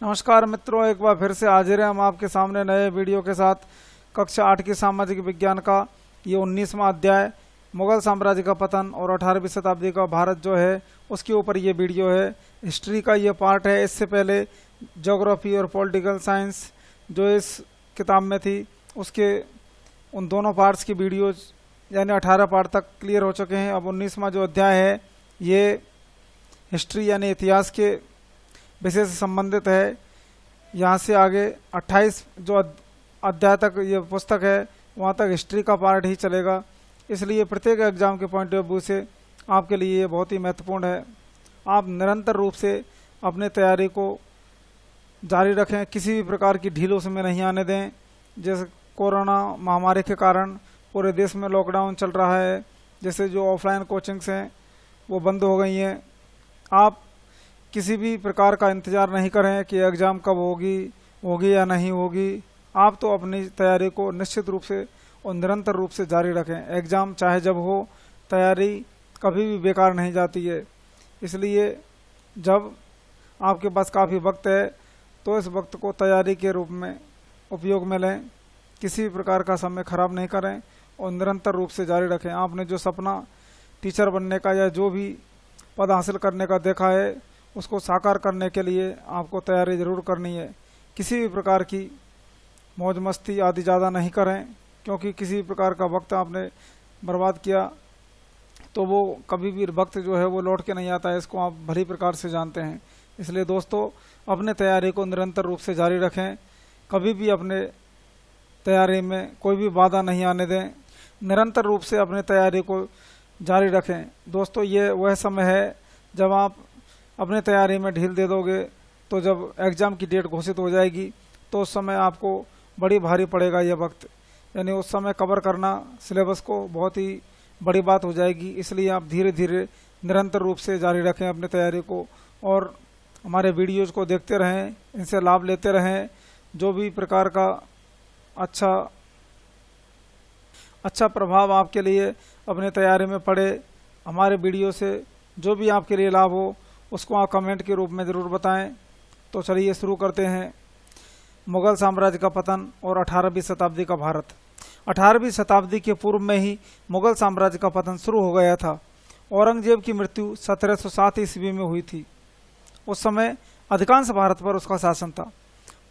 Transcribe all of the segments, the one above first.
नमस्कार मित्रों, एक बार फिर से हाजिर हैं हम आपके सामने नए वीडियो के साथ। कक्षा 8 की सामाजिक विज्ञान का ये 19वां अध्याय मुगल साम्राज्य का पतन और 18वीं शताब्दी का भारत जो है उसके ऊपर ये वीडियो है। हिस्ट्री का ये पार्ट है। इससे पहले ज्योग्राफी और पॉलिटिकल साइंस जो इस किताब में थी उसके उन दोनों पार्ट्स की वीडियोज यानी 18 पार्ट तक क्लियर हो चुके हैं। अब 19वां जो अध्याय है ये हिस्ट्री यानी इतिहास के विषय से संबंधित है। यहाँ से आगे 28 जो अध्याय तक ये पुस्तक है वहाँ तक हिस्ट्री का पार्ट ही चलेगा, इसलिए प्रत्येक एग्जाम के पॉइंट ऑफ व्यू से आपके लिए ये बहुत ही महत्वपूर्ण है। आप निरंतर रूप से अपने तैयारी को जारी रखें, किसी भी प्रकार की ढील उसमें नहीं आने दें। जैसे कोरोना महामारी के कारण पूरे देश में लॉकडाउन चल रहा है, जैसे जो ऑफलाइन कोचिंग्स हैं वो बंद हो गई हैं। आप किसी भी प्रकार का इंतज़ार नहीं करें कि एग्ज़ाम कब होगी या नहीं होगी। आप तो अपनी तैयारी को निश्चित रूप से और निरंतर रूप से जारी रखें। एग्ज़ाम चाहे जब हो, तैयारी कभी भी बेकार नहीं जाती है। इसलिए जब आपके पास काफ़ी वक्त है तो इस वक्त को तैयारी के रूप में उपयोग में लें। किसी भी प्रकार का समय खराब नहीं करें और निरंतर रूप से जारी रखें। आपने जो सपना टीचर बनने का या जो भी पद हासिल करने का देखा है उसको साकार करने के लिए आपको तैयारी ज़रूर करनी है। किसी भी प्रकार की मौज मस्ती आदि ज़्यादा नहीं करें, क्योंकि किसी भी प्रकार का वक्त आपने बर्बाद किया तो वो कभी भी वक्त जो है वो लौट के नहीं आता है। इसको आप भली प्रकार से जानते हैं। इसलिए दोस्तों, अपने तैयारी को निरंतर रूप से जारी रखें। कभी भी अपने तैयारी में कोई भी बाधा नहीं आने दें। निरंतर रूप से अपने तैयारी को जारी रखें। दोस्तों, ये वह समय है जब आप अपने तैयारी में ढील दे दोगे तो जब एग्ज़ाम की डेट घोषित हो जाएगी तो उस समय आपको बड़ी भारी पड़ेगा यह वक्त। यानी उस समय कवर करना सिलेबस को बहुत ही बड़ी बात हो जाएगी। इसलिए आप धीरे धीरे निरंतर रूप से जारी रखें अपनी तैयारी को और हमारे वीडियोज़ को देखते रहें, इनसे लाभ लेते रहें। जो भी प्रकार का अच्छा प्रभाव आपके लिए अपने तैयारी में पड़े, हमारे वीडियो से जो भी आपके लिए लाभ हो उसको आप कमेंट के रूप में ज़रूर बताएं। तो चलिए शुरू करते हैं। मुगल साम्राज्य का पतन और 18वीं शताब्दी का भारत। 18वीं शताब्दी के पूर्व में ही मुगल साम्राज्य का पतन शुरू हो गया था। औरंगजेब की मृत्यु 1707 ईस्वी में हुई थी। उस समय अधिकांश भारत पर उसका शासन था,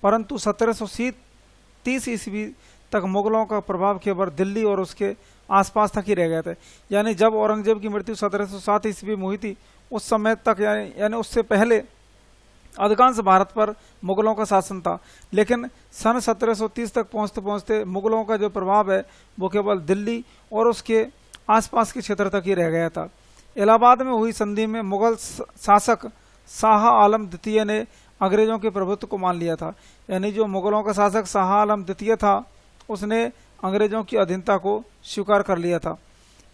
परंतु 1730 ईस्वी तक मुगलों का प्रभाव केवल दिल्ली और उसके आसपास तक ही रह गए थे। यानी जब औरंगजेब की मृत्यु 1707 ईस्वी में हुई थी उस समय तक यानी उससे पहले अधिकांश भारत पर मुगलों का शासन था, लेकिन सन 1730 तक पहुंचते पहुंचते मुगलों का जो प्रभाव है वो केवल दिल्ली और उसके आसपास के क्षेत्र तक ही रह गया था। इलाहाबाद में हुई संधि में मुगल शासक शाह आलम द्वितीय ने अंग्रेजों के प्रभुत्व को मान लिया था। यानी जो मुगलों का शासक शाह आलम द्वितीय था उसने अंग्रेजों की अधीनता को स्वीकार कर लिया था।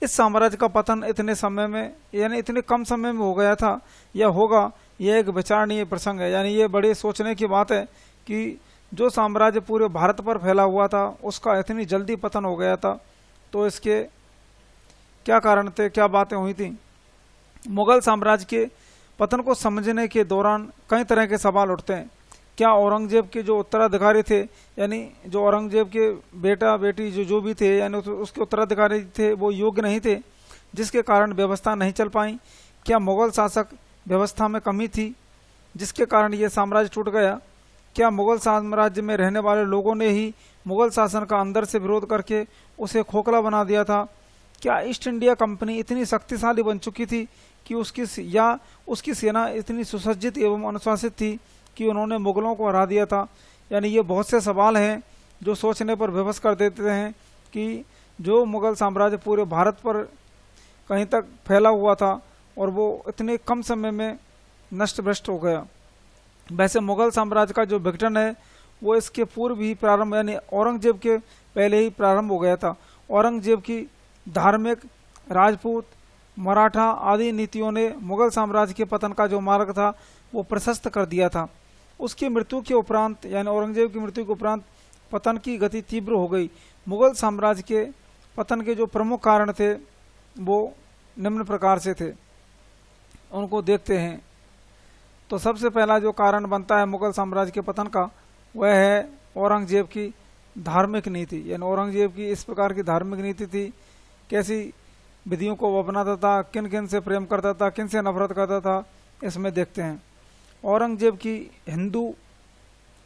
इस साम्राज्य का पतन इतने समय में यानी इतने कम समय में हो गया था या होगा, यह एक विचारणीय प्रसंग है। यानी ये बड़े सोचने की बात है कि जो साम्राज्य पूरे भारत पर फैला हुआ था उसका इतनी जल्दी पतन हो गया था। तो इसके क्या कारण थे, क्या बातें हुई थी? मुगल साम्राज्य के पतन को समझने के दौरान कई तरह के सवाल उठते हैं। क्या औरंगजेब के जो उत्तराधिकारी थे, यानी जो औरंगजेब के बेटा बेटी जो भी थे यानी उसके उत्तराधिकारी थे वो योग्य नहीं थे, जिसके कारण व्यवस्था नहीं चल पाई? क्या मुगल शासक व्यवस्था में कमी थी जिसके कारण ये साम्राज्य टूट गया? क्या मुगल साम्राज्य में रहने वाले लोगों ने ही मुगल शासन का अंदर से विरोध करके उसे खोखला बना दिया था? क्या ईस्ट इंडिया कंपनी इतनी शक्तिशाली बन चुकी थी कि उसकी सेना इतनी सुसज्जित एवं अनुशासित थी कि उन्होंने मुगलों को हरा दिया था? यानी ये बहुत से सवाल हैं जो सोचने पर विवश कर देते हैं कि जो मुगल साम्राज्य पूरे भारत पर कहीं तक फैला हुआ था और वो इतने कम समय में नष्ट भ्रष्ट हो गया। वैसे मुगल साम्राज्य का जो विघटन है वो इसके पूर्व ही प्रारंभ यानी औरंगजेब के पहले ही प्रारंभ हो गया था। औरंगजेब की धार्मिक, राजपूत, मराठा आदि नीतियों ने मुगल साम्राज्य के पतन का जो मार्ग था वो प्रशस्त कर दिया था। उसकी मृत्यु के उपरांत यानी औरंगजेब की मृत्यु के उपरांत पतन की गति तीव्र हो गई। मुगल साम्राज्य के पतन के जो प्रमुख कारण थे वो निम्न प्रकार से थे, उनको देखते हैं। तो सबसे पहला जो कारण बनता है मुगल साम्राज्य के पतन का, वह है औरंगजेब की धार्मिक नीति। यानी औरंगजेब की इस प्रकार की धार्मिक नीति थी, कैसी विधियों को वो अपनाता था, किन किन से प्रेम करता था, किन से नफरत करता था, इसमें देखते हैं। औरंगजेब की हिंदू,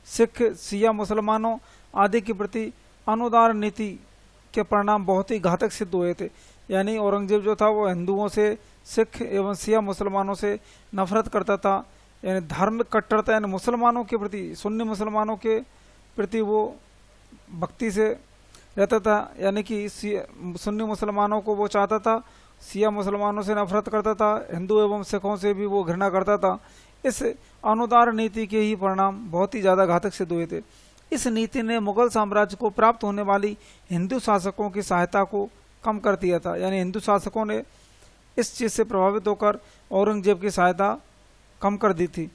सिख, शिया मुसलमानों आदि के प्रति अनुदार नीति के परिणाम बहुत ही घातक सिद्ध हुए थे। यानी औरंगजेब जो था वो हिंदुओं से, सिख एवं शिया मुसलमानों से नफरत करता था। यानी धार्मिक कट्टरता, यानी मुसलमानों के प्रति, सुन्नी मुसलमानों के प्रति वो भक्ति से रहता था। यानी कि सुन्नी मुसलमानों को वो चाहता था, शिया मुसलमानों से नफरत करता था, हिंदू एवं सिखों से भी वो घृणा करता था। इस अनुदार नीति के ही परिणाम बहुत ही ज़्यादा घातक सिद्ध हुए थे। इस नीति ने मुगल साम्राज्य को प्राप्त होने वाली हिंदू शासकों की सहायता को कम कर दिया था। यानी हिंदू शासकों ने इस चीज़ से प्रभावित होकर औरंगजेब की सहायता कम कर दी थी,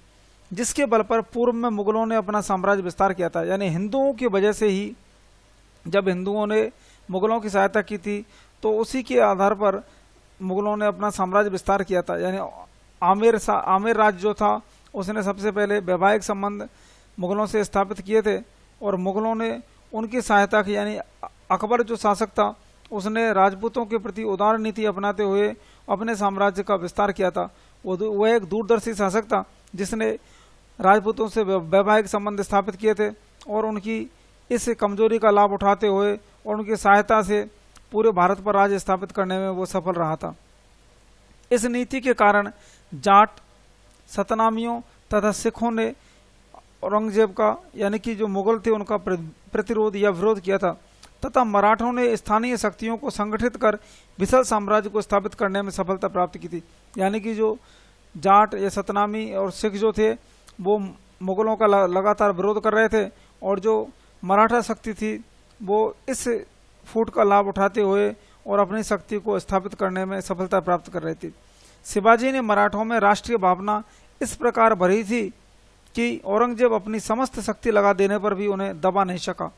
जिसके बल पर पूर्व में मुगलों ने अपना साम्राज्य विस्तार किया था। यानी हिंदुओं की वजह से ही जब हिंदुओं ने मुगलों की सहायता की थी, तो उसी के आधार पर मुगलों ने अपना साम्राज्य विस्तार किया था। यानी आमेर राज्य जो था, उसने सबसे पहले वैवाहिक संबंध मुगलों से स्थापित किए थे और मुगलों ने उनकी सहायता की। यानी अकबर जो शासक था, उसने राजपूतों के प्रति उदार नीति अपनाते हुए अपने साम्राज्य का विस्तार किया था। वह एक दूरदर्शी शासक था, जिसने राजपूतों से वैवाहिक संबंध स्थापित किए थे और उनकी इस कमजोरी का लाभ उठाते हुए और उनकी सहायता से पूरे भारत पर राज स्थापित करने में वो सफल रहा था। इस नीति के कारण जाट, सतनामियों तथा सिखों ने औरंगजेब का, यानी कि जो मुगल थे, उनका प्रतिरोध या विरोध किया था, तथा मराठों ने स्थानीय शक्तियों को संगठित कर विशाल साम्राज्य को स्थापित करने में सफलता प्राप्त की थी। यानी कि जो जाट या सतनामी और सिख जो थे, वो मुगलों का लगातार विरोध कर रहे थे और जो मराठा शक्ति थी, वो इस फूट का लाभ उठाते हुए और अपनी शक्ति को स्थापित करने में सफलता प्राप्त कर रही थी। शिवाजी ने मराठों में राष्ट्रीय भावना इस प्रकार भरी थी कि औरंगजेब अपनी समस्त शक्ति लगा देने पर भी उन्हें दबा नहीं सका।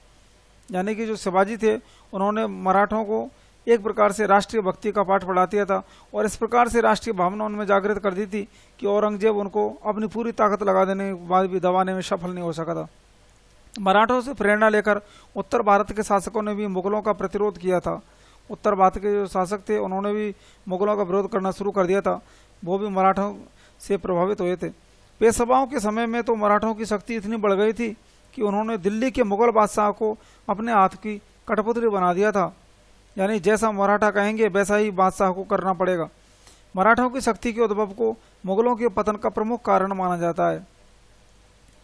यानी कि जो शिवाजी थे, उन्होंने मराठों को एक प्रकार से राष्ट्रीय भक्ति का पाठ पढ़ा दिया था और इस प्रकार से राष्ट्रीय भावना उनमें जागृत कर दी थी कि औरंगजेब उनको अपनी पूरी ताकत लगा देने के बाद भी दबाने में सफल नहीं हो सका था। मराठों से प्रेरणा लेकर उत्तर भारत के शासकों ने भी मुगलों का प्रतिरोध किया था। उत्तर भारत के जो शासक थे, उन्होंने भी मुगलों का विरोध करना शुरू कर दिया था। वो भी मराठों से प्रभावित हुए थे। पेशवाओं के समय में तो मराठों की शक्ति इतनी बढ़ गई थी कि उन्होंने दिल्ली के मुगल बादशाह को अपने हाथ की कठपुतली बना दिया था। यानी जैसा मराठा कहेंगे वैसा ही बादशाह को करना पड़ेगा। मराठों की शक्ति के उद्भव को मुगलों के पतन का प्रमुख कारण माना जाता है।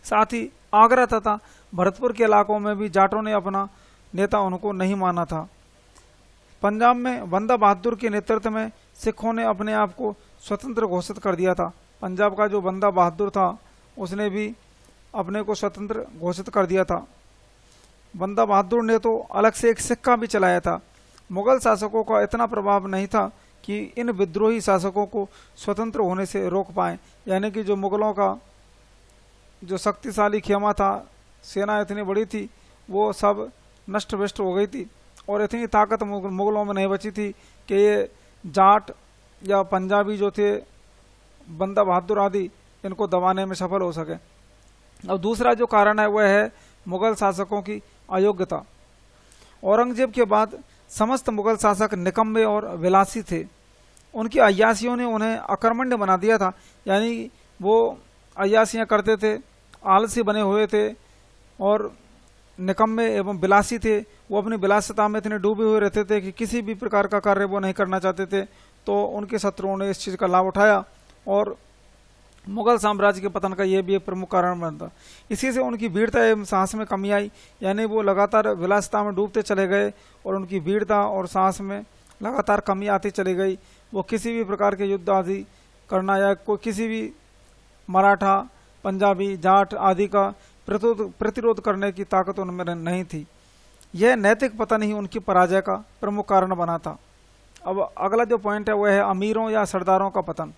साथ ही आगरा तथा भरतपुर के इलाकों में भी जाटों ने अपना नेता उनको नहीं माना था। पंजाब में बंदा बहादुर के नेतृत्व में सिखों ने अपने आप को स्वतंत्र घोषित कर दिया था। पंजाब का जो बंदा बहादुर था, उसने भी अपने को स्वतंत्र घोषित कर दिया था। बंदा बहादुर ने तो अलग से एक सिक्का भी चलाया था। मुगल शासकों का इतना प्रभाव नहीं था कि इन विद्रोही शासकों को स्वतंत्र होने से रोक पाए। यानी कि जो मुगलों का जो शक्तिशाली खेमा था, सेना इतनी बड़ी थी, वो सब नष्ट भ्रष्ट हो गई थी और इतनी ताकत मुगलों में नहीं बची थी कि ये जाट या पंजाबी जो थे, बंदा बहादुर आदि, इनको दबाने में सफल हो सके। अब दूसरा जो कारण है वह है मुगल शासकों की अयोग्यता। औरंगजेब के बाद समस्त मुगल शासक निकम्मे और विलासी थे। उनकी अय्यासियों ने उन्हें अकर्मण्य बना दिया था। यानी वो अय्यासियाँ करते थे, आलसी बने हुए थे और निकम्मे एवं विलासी थे। वो अपनी विलासिता में इतने डूबे हुए रहते थे कि किसी भी प्रकार का कार्य वो नहीं करना चाहते थे। तो उनके शत्रुओं ने इस चीज़ का लाभ उठाया और मुगल साम्राज्य के पतन का ये भी एक प्रमुख कारण बनता। इसी से उनकी वीरता एवं साहस में कमी आई। यानी वो लगातार विलासिता में डूबते चले गए और उनकी वीरता और साहस में लगातार कमी आती चली गई। वो किसी भी प्रकार के युद्ध आदि करना या कोई किसी भी मराठा, पंजाबी, जाट आदि का प्रतिरोध करने की ताकत उनमें नहीं थी। यह नैतिक पतन ही उनकी पराजय का प्रमुख कारण बना था। अब अगला जो पॉइंट है वह है अमीरों या सरदारों का पतन।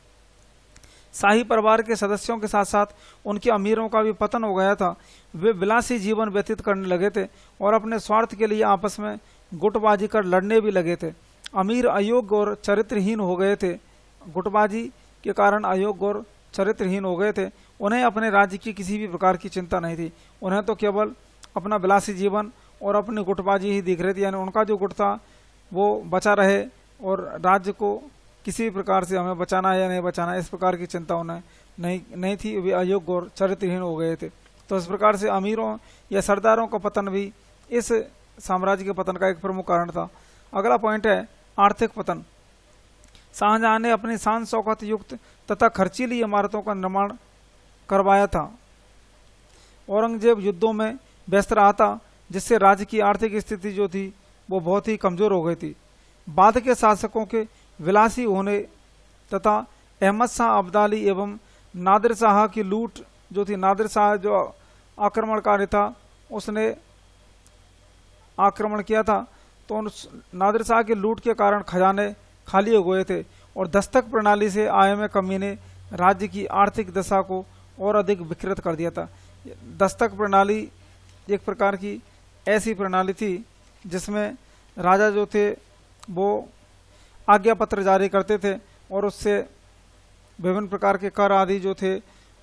शाही परिवार के सदस्यों के साथ साथ उनके अमीरों का भी पतन हो गया था। वे विलासी जीवन व्यतीत करने लगे थे और अपने स्वार्थ के लिए आपस में गुटबाजी कर लड़ने भी लगे थे। अमीर अयोग्य और चरित्रहीन हो गए थे। गुटबाजी के कारण अयोग्य और चरित्रहीन हो गए थे। उन्हें अपने राज्य की किसी भी प्रकार की चिंता नहीं थी। उन्हें तो केवल अपना विलासी जीवन और अपनी गुटबाजी ही दिख रही थी, यानी उनका जो गुट था वो बचा रहे और राज्य को किसी भी प्रकार से हमें बचाना है या नहीं बचाना, इस प्रकार की चिंता उन्हें नहीं थी। वे अयोग्य और चरित्रहीन हो गए थे। तो इस प्रकार से अमीरों या सरदारों का पतन भी इस साम्राज्य के पतन का एक प्रमुख कारण था। अगला पॉइंट है आर्थिक पतन। शाहजहां ने अपनी शान शौकत युक्त तथा खर्चीली इमारतों का निर्माण करवाया था। औरंगजेब युद्धों में व्यस्त रहा था, जिससे राज्य की आर्थिक स्थिति जो थी वो बहुत ही कमजोर हो गई थी। बाद के शासकों के विलासी होने तथा अहमद शाह अब्दाली एवं नादिर शाह की लूट जो थी, नादिर शाह जो आक्रमणकारी था उसने आक्रमण किया था, तो उस नादिर शाह की लूट के कारण खजाने खाली हो गए थे और दस्तक प्रणाली से आय में कमी ने राज्य की आर्थिक दशा को और अधिक विकृत कर दिया था। दस्तक प्रणाली एक प्रकार की ऐसी प्रणाली थी जिसमें राजा जो थे वो आज्ञा पत्र जारी करते थे और उससे विभिन्न प्रकार के कर आदि जो थे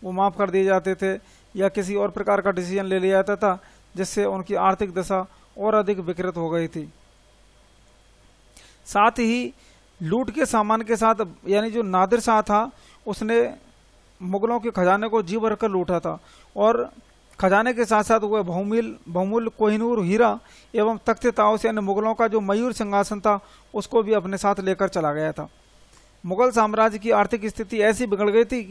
वो माफ कर दिए जाते थे या किसी और प्रकार का डिसीजन ले लिया जाता था, जिससे उनकी आर्थिक दशा और अधिक विकृत हो गई थी। साथ ही लूट के सामान के साथ यानी जो नादिर शाह था उसने मुगलों के खजाने को जी भर कर लूटा था और खजाने के साथ साथ वह बहुमूल्य कोहिनूर हीरा एवं तख्त ताओस यानी मुगलों का जो मयूर सिंहासन था उसको भी अपने साथ लेकर चला गया था। मुगल साम्राज्य की आर्थिक स्थिति ऐसी बिगड़ गई थी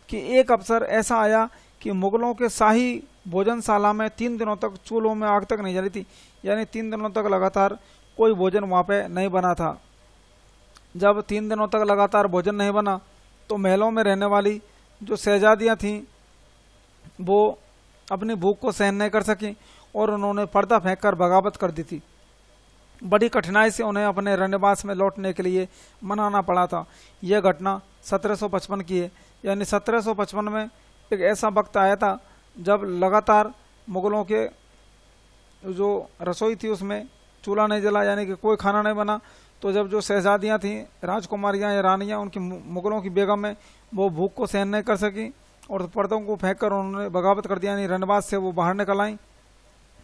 कि एक अवसर ऐसा आया कि मुगलों के शाही भोजनशाला में 3 दिनों तक चूल्हों में आग तक नहीं जली थी, यानी 3 दिनों तक लगातार कोई भोजन वहाँ पे नहीं बना था। जब 3 दिनों तक लगातार भोजन नहीं बना तो महलों में रहने वाली जो शहजादियाँ थीं वो अपनी भूख को सहन नहीं कर सकी और उन्होंने पर्दा फेंक कर बगावत कर दी थी। बड़ी कठिनाई से उन्हें अपने रण्यवास में लौटने के लिए मनाना पड़ा था। यह घटना 1755 की है, यानी 1755 में एक ऐसा वक्त आया था जब लगातार मुगलों के जो रसोई थी उसमें चूल्हा नहीं जला, यानी कि कोई खाना नहीं बना। तो जब जो शहजादियाँ थीं, राजकुमारियाँ या रानियाँ, उनकी मुगलों की बेगम है, वो भूख को सहन नहीं कर सकी और पर्दों को फेंक कर उन्होंने बगावत कर दिया, यानी रनवास से वो बाहर निकल आई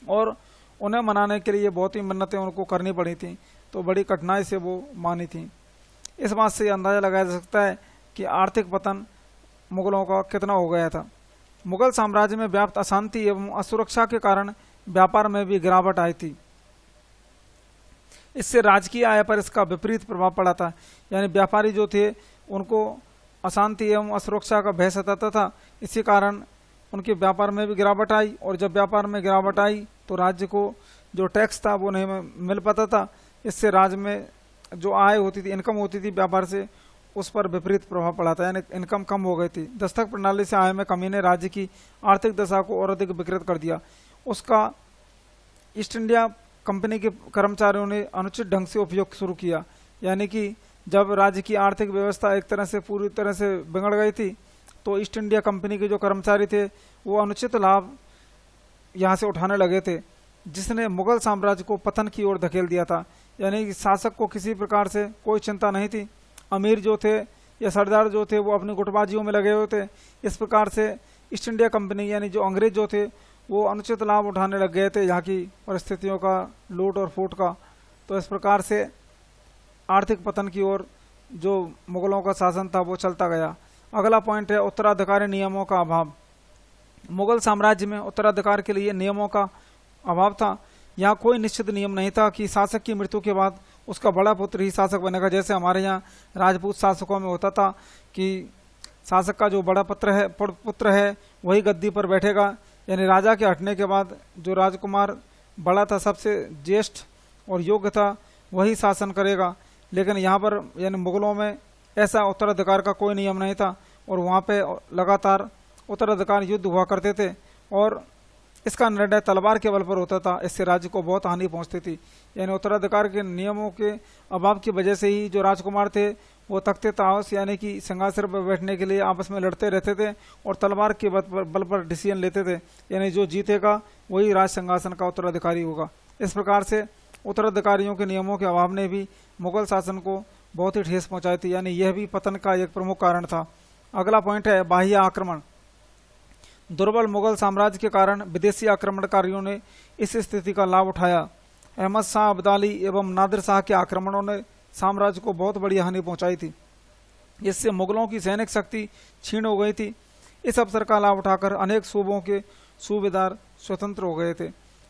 और उन्हें मनाने के लिए बहुत ही मिन्नतें उनको करनी पड़ी थी। तो बड़ी कठिनाई से वो मानी थी। इस बात से अंदाज़ा लगाया जा सकता है कि आर्थिक पतन मुगलों का कितना हो गया था। मुगल साम्राज्य में व्याप्त अशांति एवं असुरक्षा के कारण व्यापार में भी गिरावट आई थी। इससे राजकीय आय पर इसका विपरीत प्रभाव पड़ा था, यानी व्यापारी जो थे उनको अशांति एवं असुरक्षा का भय सताता था। इसी कारण उनके व्यापार में भी गिरावट आई और जब व्यापार में गिरावट आई तो राज्य को जो टैक्स था वो नहीं मिल पाता था। इससे राज्य में जो आय होती थी, इनकम होती थी व्यापार से, उस पर विपरीत प्रभाव पड़ा था, यानी इनकम कम हो गई थी। दस्तक प्रणाली से आय में कमी ने राज्य की आर्थिक दशा को और अधिक विकृत कर दिया। उसका ईस्ट इंडिया कंपनी के कर्मचारियों ने अनुचित ढंग से उपयोग शुरू किया, यानी कि जब राज्य की आर्थिक व्यवस्था एक तरह से पूरी तरह से बिगड़ गई थी तो ईस्ट इंडिया कंपनी के जो कर्मचारी थे वो अनुचित लाभ यहाँ से उठाने लगे थे, जिसने मुगल साम्राज्य को पतन की ओर धकेल दिया था। यानी कि शासक को किसी प्रकार से कोई चिंता नहीं थी। अमीर जो थे या सरदार जो थे वो अपनी गुटबाजियों में लगे हुए थे। इस प्रकार से ईस्ट इंडिया कंपनी यानी जो अंग्रेज जो थे वो अनुचित लाभ उठाने लग गए थे यहाँ की परिस्थितियों का, लूट और फूट का। तो इस प्रकार से आर्थिक पतन की ओर जो मुगलों का शासन था वो चलता गया। अगला पॉइंट है उत्तराधिकारी नियमों का अभाव। मुगल साम्राज्य में उत्तराधिकार के लिए नियमों का अभाव था। यहाँ कोई निश्चित नियम नहीं था कि शासक की मृत्यु के बाद उसका बड़ा पुत्र ही शासक बनेगा, जैसे हमारे यहाँ राजपूत शासकों में होता था कि शासक का जो बड़ा पुत्र है वही गद्दी पर बैठेगा, यानी राजा के हटने के बाद जो राजकुमार बड़ा था, सबसे ज्येष्ठ और योग्य था, वही शासन करेगा। लेकिन यहाँ पर यानी मुगलों में ऐसा उत्तराधिकार का कोई नियम नहीं था और वहाँ पे लगातार उत्तराधिकार युद्ध हुआ करते थे और इसका निर्णय तलवार के बल पर होता था। इससे राज्य को बहुत हानि पहुँचती थी। यानी उत्तराधिकार के नियमों के अभाव की वजह से ही जो राजकुमार थे वो तख्ते ताओस यानी कि सिंहासन पर बैठने के लिए आपस में लड़ते रहते थे और तलवार के बल पर डिसीजन लेते थे, यानी जो जीतेगा वही राज सिंहासन का उत्तराधिकारी होगा। इस प्रकार से उत्तराधिकारियों के नियमों के अभाव ने भी मुगल शासन को बहुत ही ठेस पहुंचाई थी, यानी यह भी पतन का एक प्रमुख कारण था। अगला पॉइंट है बाह्य आक्रमण। दुर्बल मुगल साम्राज्य के कारण विदेशी आक्रमणकारियों ने इस स्थिति का लाभ उठाया। अहमद शाह अब्दाली एवं नादिर शाह के आक्रमणों ने साम्राज्य को बहुत बड़ी हानि पहुंचाई थी। इससे मुगलों की सैनिक शक्ति क्षीण हो गई थी। इस अवसर का लाभ उठाकर अनेक सूबों के सूबेदार स्वतंत्र हो गए थे,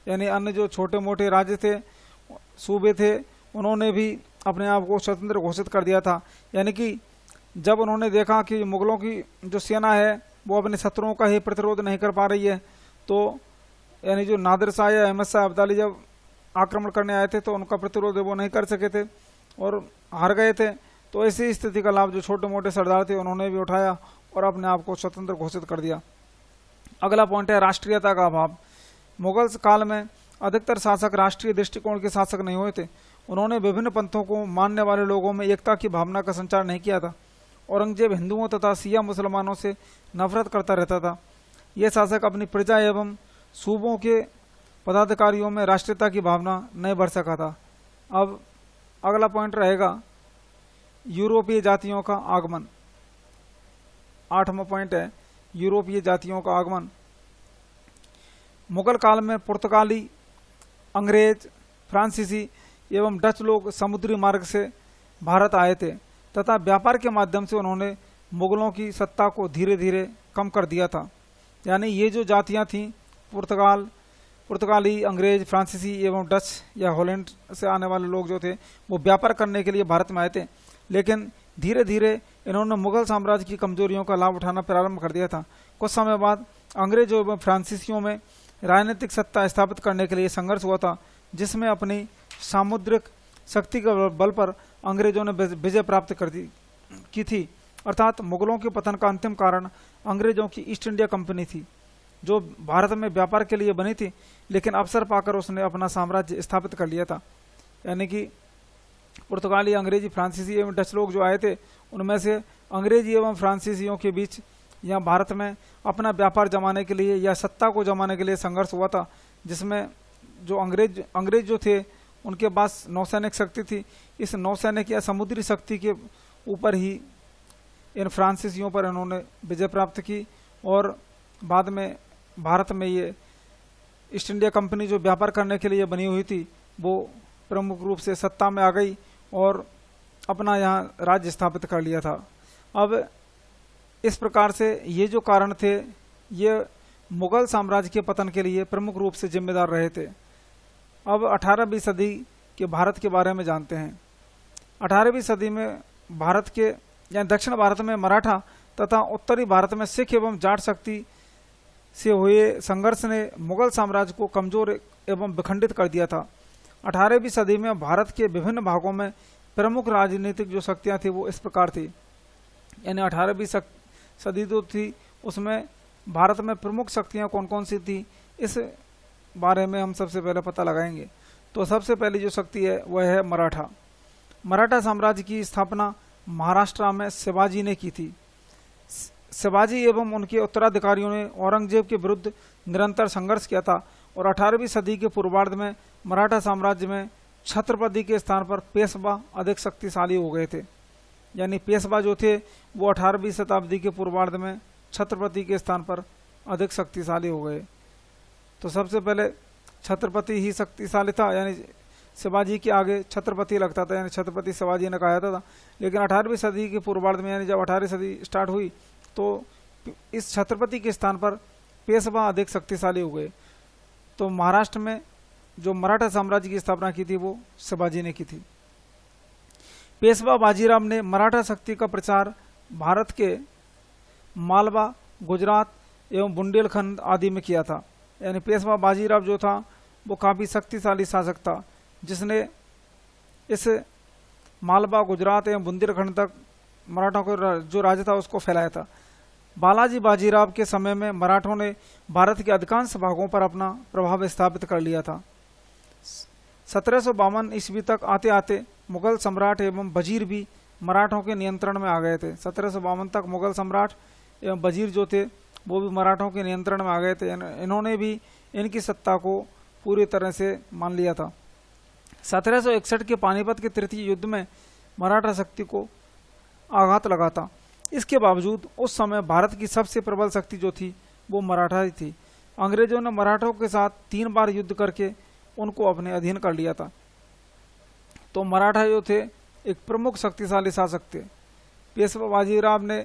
यानी अन्य जो छोटे मोटे राज्य थे, सूबे थे, उन्होंने भी अपने आप को स्वतंत्र घोषित कर दिया था। यानी कि जब उन्होंने देखा कि मुगलों की जो सेना है वो अपने शत्रुओं का ही प्रतिरोध नहीं कर पा रही है, तो यानी जो नादिर शाह या अहमद शाह अब्दाली जब आक्रमण करने आए थे तो उनका प्रतिरोध वो नहीं कर सके थे और हार गए थे। तो ऐसी स्थिति का लाभ जो छोटे मोटे सरदार थे उन्होंने भी उठाया और अपने आप को स्वतंत्र घोषित कर दिया। अगला पॉइंट है राष्ट्रीयता का अभाव। मुगल काल में अधिकतर शासक राष्ट्रीय दृष्टिकोण के शासक नहीं हुए थे। उन्होंने विभिन्न पंथों को मानने वाले लोगों में एकता की भावना का संचार नहीं किया था। औरंगजेब हिंदुओं तथा सिया मुसलमानों से नफरत करता रहता था। ये शासक अपनी प्रजा एवं सूबों के पदाधिकारियों में राष्ट्रीयता की भावना नहीं भर सका था। अब अगला पॉइंट रहेगा यूरोपीय जातियों का आगमन। 8वां पॉइंट है यूरोपीय जातियों का आगमन। मुगल काल में पुर्तगाली, अंग्रेज, फ्रांसीसी एवं डच लोग समुद्री मार्ग से भारत आए थे तथा व्यापार के माध्यम से उन्होंने मुगलों की सत्ता को धीरे धीरे कम कर दिया था। यानी ये जो जातियां थीं, पुर्तगाली, अंग्रेज, फ्रांसीसी एवं डच या हॉलैंड से आने वाले लोग जो थे वो व्यापार करने के लिए भारत में आए थे, लेकिन धीरे धीरे इन्होंने मुगल साम्राज्य की कमजोरियों का लाभ उठाना प्रारंभ कर दिया था। कुछ समय बाद अंग्रेजों एवं फ्रांसीसियों में राजनीतिक सत्ता स्थापित करने के लिए संघर्ष हुआ था, जिसमें अपनी सामुद्रिक शक्ति के बल पर अंग्रेजों ने विजय प्राप्त की थी। अर्थात मुगलों के पतन का अंतिम कारण अंग्रेजों की ईस्ट इंडिया कंपनी थी, जो भारत में व्यापार के लिए बनी थी, लेकिन अवसर पाकर उसने अपना साम्राज्य स्थापित कर लिया था। यानी कि पुर्तगाली, अंग्रेजी, फ्रांसीसी एवं डच लोग जो आए थे, उनमें से अंग्रेजी एवं फ्रांसीसियों के बीच यहाँ भारत में अपना व्यापार जमाने के लिए या सत्ता को जमाने के लिए संघर्ष हुआ था, जिसमें जो अंग्रेज जो थे उनके पास नौसैनिक शक्ति थी। इस नौसैनिक या समुद्री शक्ति के ऊपर ही इन फ्रांसीसियों पर इन्होंने विजय प्राप्त की और बाद में भारत में ये ईस्ट इंडिया कंपनी जो व्यापार करने के लिए बनी हुई थी वो प्रमुख रूप से सत्ता में आ गई और अपना यहाँ राज्य स्थापित कर लिया था। अब इस प्रकार से ये जो कारण थे ये मुगल साम्राज्य के पतन के लिए प्रमुख रूप से जिम्मेदार रहे थे। अब 18वीं सदी के भारत के बारे में जानते हैं। 18वीं सदी में भारत के या दक्षिण भारत में मराठा तथा उत्तरी भारत में सिख एवं जाट शक्ति से हुए संघर्ष ने मुगल साम्राज्य को कमजोर एवं विखंडित कर दिया था। 18वीं सदी में भारत के विभिन्न भागों में प्रमुख राजनीतिक जो शक्तियां थी वो इस प्रकार थी। यानी 18वीं सदी जो थी उसमें भारत में प्रमुख शक्तियां कौन कौन सी थी, इस बारे में हम सबसे पहले पता लगाएंगे। तो सबसे पहली जो शक्ति है वह है मराठा। मराठा साम्राज्य की स्थापना महाराष्ट्र में शिवाजी ने की थी। शिवाजी एवं उनके उत्तराधिकारियों ने औरंगजेब के विरुद्ध निरंतर संघर्ष किया था और 18वीं सदी के पूर्वार्ध में मराठा साम्राज्य में छत्रपति के स्थान पर पेशवा अधिक शक्तिशाली हो गए थे। यानी पेशवा जो थे वो 18वीं शताब्दी के पूर्वार्ध में छत्रपति के स्थान पर अधिक शक्तिशाली हो गए। तो सबसे पहले छत्रपति ही शक्तिशाली था, यानी शिवाजी के आगे छत्रपति लगता था, यानी छत्रपति शिवाजी ने कहा जाता था। लेकिन 18वीं सदी के पूर्वार्ध में यानी जब 18वीं सदी स्टार्ट हुई तो इस छत्रपति के स्थान पर पेशवा अधिक शक्तिशाली हो गए। तो महाराष्ट्र में जो मराठा साम्राज्य की स्थापना की थी वो शिवाजी ने की थी। पेशवा बाजीराव ने मराठा शक्ति का प्रचार भारत के मालवा, गुजरात एवं बुंदेलखंड आदि में किया था। यानी पेशवा बाजीराव जो था वो काफ़ी शक्तिशाली शासक था, जिसने इस मालवा, गुजरात एवं बुंदेलखंड तक मराठों का जो राज्य था उसको फैलाया था। बालाजी बाजीराव के समय में मराठों ने भारत के अधिकांश भागों पर अपना प्रभाव स्थापित कर लिया था। 1752 ईस्वी तक आते आते मुगल सम्राट एवं वजीर भी मराठों के नियंत्रण में आ गए थे। 1752 तक मुगल सम्राट एवं वजीर जो थे वो भी मराठों के नियंत्रण में आ गए थे। इन्होंने भी इनकी सत्ता को पूरी तरह से मान लिया था। 1761 के पानीपत के तृतीय युद्ध में मराठा शक्ति को आघात लगा था। इसके बावजूद उस समय भारत की सबसे प्रबल शक्ति जो थी वो मराठा ही थी। अंग्रेजों ने मराठों के साथ 3 बार युद्ध करके उनको अपने अधीन कर लिया था। तो मराठा जो थे एक प्रमुख शक्तिशाली शासक थे। पेशवा बाजीराव ने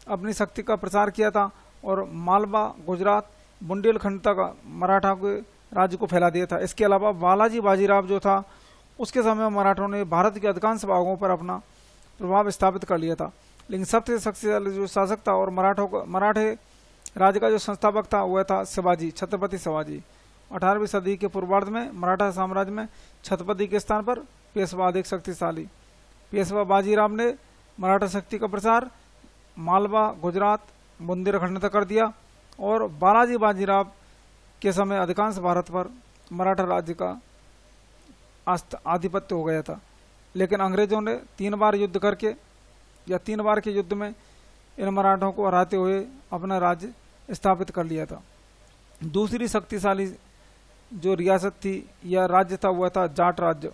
अपनी शक्ति का प्रचार किया था और मालवा, गुजरात, बुंदेलखंड तक मराठा के राज्य को फैला दिया था। इसके अलावा बालाजी बाजीराव जो था उसके समय मराठों ने भारत के अधिकांश भागों पर अपना प्रभाव स्थापित कर लिया था। लेकिन सबसे शक्तिशाली जो शासक था और मराठे राज्य का जो संस्थापक था वह था शिवाजी, छत्रपति शिवाजी। 18वीं सदी के पूर्वार्ध में मराठा साम्राज्य में छत्रपति के स्थान पर पेशवा अधिक शक्तिशाली। पेशवा बाजीराव ने मराठा शक्ति का प्रसार मालवा, गुजरात, बुंदेलखंड तक कर दिया और बालाजी बाजीराव के समय अधिकांश भारत पर मराठा राज्य का आधिपत्य हो गया था। लेकिन अंग्रेजों ने 3 बार युद्ध करके या 3 बार के युद्ध में इन मराठों को हराते हुए अपना राज्य स्थापित कर लिया था। दूसरी शक्तिशाली जो रियासत थी या राज्य था वह था जाट राज्य।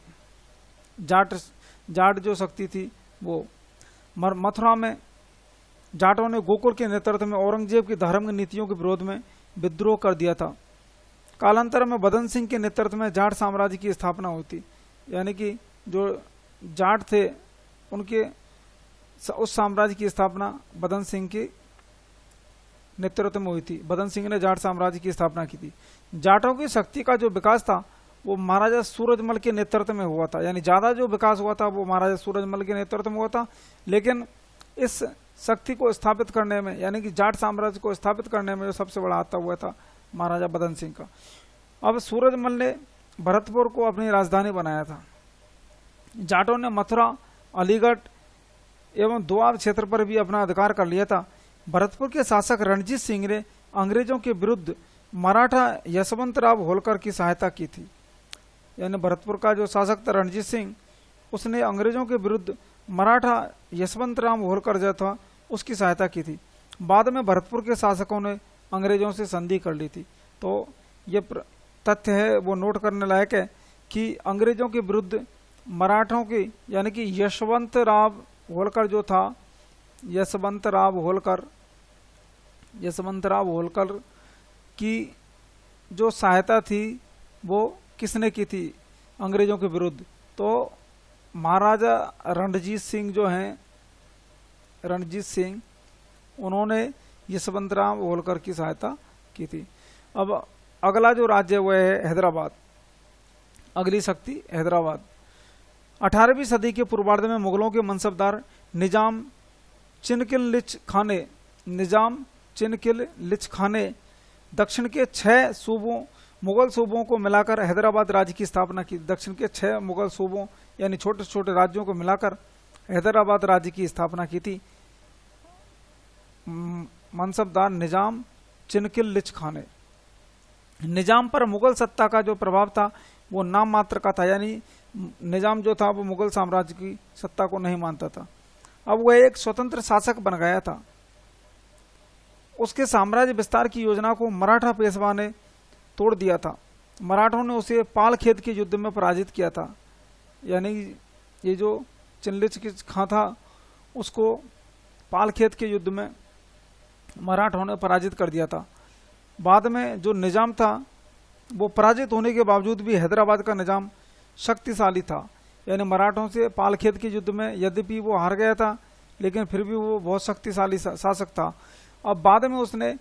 जाट जो शक्ति थी वो मथुरा में जाटों ने गोकुल के नेतृत्व में औरंगजेब की धार्मिक नीतियों के विरोध में विद्रोह कर दिया था। कालांतर में बदन सिंह के नेतृत्व में जाट साम्राज्य की स्थापना हुई थी। यानी कि जो जाट थे उनके उस साम्राज्य की स्थापना बदन सिंह के नेतृत्व में हुई थी। बदन सिंह ने जाट साम्राज्य की स्थापना की थी। जाटों की शक्ति का जो विकास था वो महाराजा सूरजमल के नेतृत्व में हुआ था। यानी ज्यादा जो विकास हुआ था वो महाराजा सूरजमल के नेतृत्व में हुआ था। लेकिन इस शक्ति को स्थापित करने में यानी कि जाट साम्राज्य को स्थापित करने में जो सबसे बड़ा हाथ हुआ था महाराजा बदन सिंह का। अब सूरजमल ने भरतपुर को अपनी राजधानी बनाया था। जाटों ने मथुरा, अलीगढ़ एवं दोआब क्षेत्र पर भी अपना अधिकार कर लिया था। भरतपुर के शासक रणजीत सिंह ने अंग्रेजों के विरुद्ध मराठा यशवंतराव होलकर की सहायता की थी। यानी भरतपुर का जो शासक था रणजीत सिंह उसने अंग्रेजों के विरुद्ध मराठा यशवंतराव होलकर जो था उसकी सहायता की थी। बाद में भरतपुर के शासकों ने अंग्रेजों से संधि कर ली थी। तो ये तथ्य है वो नोट करने लायक है कि अंग्रेजों के विरुद्ध मराठों की यानी कि यशवंतराव होलकर जो था यशवंतराव होलकर की जो सहायता थी वो किसने की थी अंग्रेजों के विरुद्ध? तो महाराजा रणजीत सिंह जो हैं रणजीत सिंह उन्होंने यशवंतराव होलकर की सहायता की थी। अब अगला जो राज्य वह है हैदराबाद। अगली शक्ति हैदराबाद। 18वीं सदी के पूर्वार्ध में मुगलों के मनसबदार निजाम चिनकिल लिच खाने दक्षिण के 6 सूबों मुगल सूबों को मिलाकर हैदराबाद राज्य की स्थापना की। दक्षिण के 6 मुगल सूबों यानी छोटे छोटे राज्यों को मिलाकर हैदराबाद राज्य की स्थापना की थी मनसबदार निजाम चिनकिल लिच खाने। निजाम पर मुगल सत्ता का जो प्रभाव था वो नाम मात्र का था। यानी निजाम जो था वो मुगल साम्राज्य की सत्ता को नहीं मानता था। अब वह एक स्वतंत्र शासक बन गया था। उसके साम्राज्य विस्तार की योजना को मराठा पेशवा ने तोड़ दिया था। मराठों ने उसे पालखेत के युद्ध में पराजित किया था। यानी ये जो चिनलिच खां था उसको पालखेत के युद्ध में मराठों ने पराजित कर दिया था। बाद में जो निजाम था वो पराजित होने के बावजूद भी हैदराबाद का निजाम शक्तिशाली था। यानी मराठों से पालखेत के युद्ध में यद्यपि वो हार गया था लेकिन फिर भी वो बहुत शक्तिशाली शासक था। अब बाद में उसने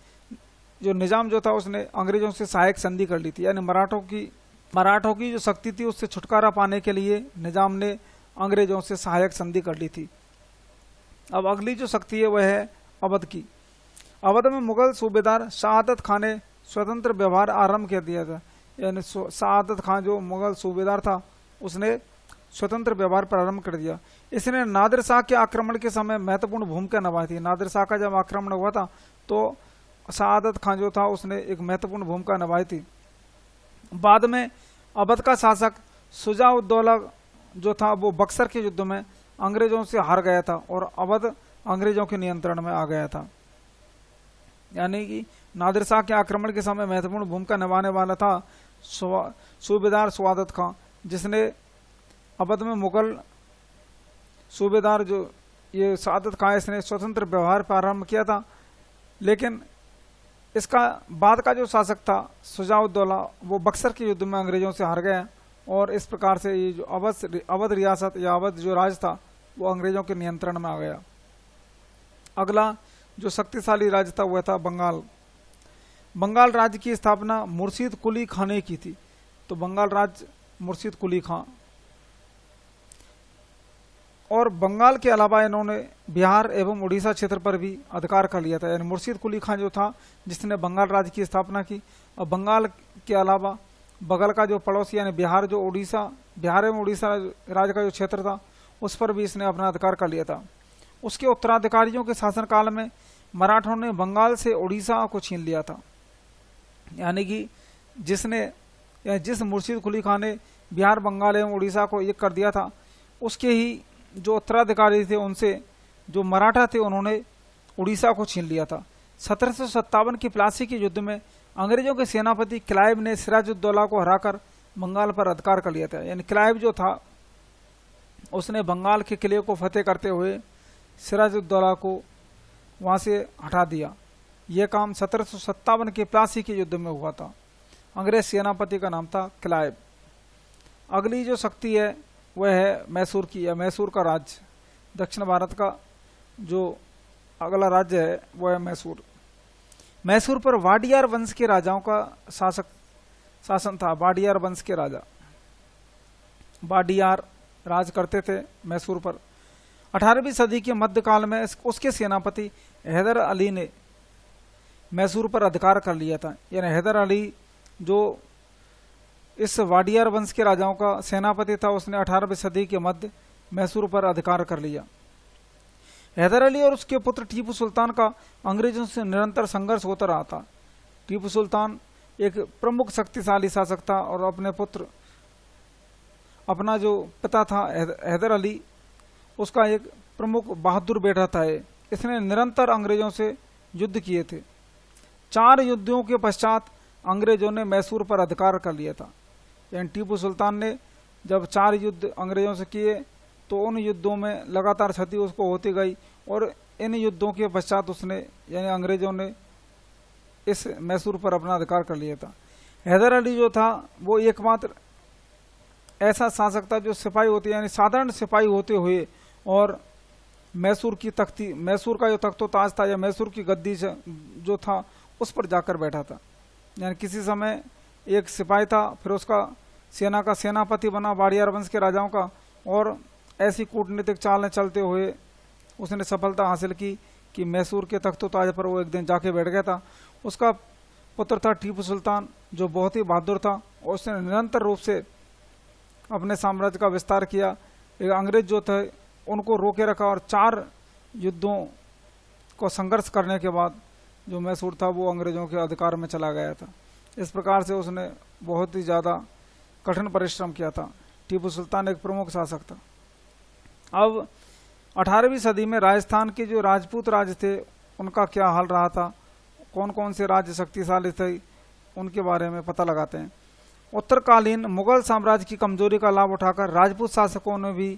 जो निजाम जो था उसने अंग्रेजों से सहायक संधि कर ली थी। यानी मराठों की जो शक्ति थी उससे छुटकारा पाने के लिए निजाम ने अंग्रेजों से सहायक संधि कर ली थी। अब अगली जो शक्ति है वह है अवध की। अवध में मुगल सूबेदार शहादत खां ने स्वतंत्र व्यवहार आरंभ कर दिया था। यानी शहादत खां जो मुगल सूबेदार था उसने स्वतंत्र व्यवहार प्रारंभ कर दिया। इसने नादिर शाह के आक्रमण के समय महत्वपूर्ण भूमिका निभाई थी। नादिर शाह का जब आक्रमण हुआ था तो शहादत खां जो था उसने एक महत्वपूर्ण भूमिका निभाई थी। बाद में अवध का शासक शुजा-उद-दौला जो था वो बक्सर के युद्ध में अंग्रेजों से हार गया था और अवध अंग्रेजों के नियंत्रण में आ गया था। यानी कि नादिर शाह के आक्रमण के समय महत्वपूर्ण भूमिका निभाने वाला था सूबेदार शहादत खां, जिसने अवध में मुगल सूबेदार जो ये सादत खां इसने स्वतंत्र व्यवहार प्रारंभ किया था, लेकिन इसका बाद का जो शासक था शुजाउद्दौला वो बक्सर के युद्ध में अंग्रेजों से हार गया और इस प्रकार से ये जो अवध रियासत या अवध जो राज था वो अंग्रेजों के नियंत्रण में आ गया। अगला जो शक्तिशाली राज्य था वह था बंगाल। बंगाल राज्य की स्थापना मुर्शीद कुली खां ने की थी। तो बंगाल राज्य मुर्शीद कुली खां, और बंगाल के अलावा इन्होंने बिहार एवं उड़ीसा क्षेत्र पर भी अधिकार कर लिया था। यानी मुर्शीद कुली खां जो था जिसने बंगाल राज्य की स्थापना की, और बंगाल के अलावा बगल का जो पड़ोसी यानी बिहार एवं उड़ीसा राज्य का जो क्षेत्र था उस पर भी इसने अपना अधिकार कर लिया था। उसके उत्तराधिकारियों के शासनकाल में मराठों ने बंगाल से उड़ीसा को छीन लिया था। यानी कि जिस मुर्शीद कुली खां ने बिहार, बंगाल एवं उड़ीसा को एक कर दिया था, उसके ही जो उत्तराधिकारी थे उनसे जो मराठा थे उन्होंने उड़ीसा को छीन लिया था। 1757 की प्लासी के युद्ध में अंग्रेजों के सेनापति क्लाइव ने सिराजुद्दौला को हराकर बंगाल पर अधिकार कर लिया था। यानी क्लाइव जो था उसने बंगाल के किले को फतेह करते हुए सिराजुद्दौला को वहां से हटा दिया। यह काम 1757 के प्लासी के युद्ध में हुआ था। अंग्रेज सेनापति का नाम था क्लाइव। अगली जो शक्ति है वह है मैसूर की, या मैसूर का राज्य। दक्षिण भारत का जो अगला राज्य है वह है मैसूर। मैसूर पर वाडियार वंश के राजाओं का शासन था। वाडियार वंश के राजा वाडियार राज करते थे मैसूर पर। 18वीं सदी के मध्यकाल में उसके सेनापति हैदर अली ने मैसूर पर अधिकार कर लिया था। यानी हैदर अली जो इस वाडियार वंश के राजाओं का सेनापति था उसने 18वीं सदी के मध्य मैसूर पर अधिकार कर लिया। हैदर अली और उसके पुत्र टीपू सुल्तान का अंग्रेजों से निरंतर संघर्ष होता रहा था। टीपू सुल्तान एक प्रमुख शक्तिशाली शासक था और अपना जो पिता था हैदर अली उसका एक प्रमुख बहादुर बेटा था। इसने निरंतर अंग्रेजों से युद्ध किए थे। 4 युद्धों के पश्चात अंग्रेजों ने मैसूर पर अधिकार कर लिया था। यानी टीपू सुल्तान ने जब 4 युद्ध अंग्रेजों से किए तो उन युद्धों में लगातार क्षति उसको होती गई और इन युद्धों के पश्चात उसने यानी अंग्रेजों ने इस मैसूर पर अपना अधिकार कर लिया था। हैदर अली जो था वो एकमात्र ऐसा शासक था जो सिपाही होते यानी साधारण सिपाही होते हुए और मैसूर का जो तख्तो ताज था या मैसूर की गद्दी जो था उस पर जाकर बैठा था। यानी किसी समय एक सिपाही था, फिर उसका सेना का सेनापति बना वाडियार वंश के राजाओं का, और ऐसी कूटनीतिक चालें चलते हुए उसने सफलता हासिल की कि मैसूर के तख्तो ताज पर वो एक दिन जाके बैठ गया था। उसका पुत्र था टीपू सुल्तान जो बहुत ही बहादुर था और उसने निरंतर रूप से अपने साम्राज्य का विस्तार किया। एक अंग्रेज जो थे उनको रोके रखा और 4 युद्धों को संघर्ष करने के बाद जो मैसूर था वो अंग्रेजों के अधिकार में चला गया था। इस प्रकार से उसने बहुत ही ज़्यादा कठिन परिश्रम किया था। टीपू सुल्तान एक प्रमुख शासक था। अब 18वीं सदी में राजस्थान के जो राजपूत राज्य थे उनका क्या हाल रहा था, कौन कौन से राज्य शक्तिशाली थे, उनके बारे में पता लगाते हैं। उत्तरकालीन मुगल साम्राज्य की कमजोरी का लाभ उठाकर राजपूत शासकों ने भी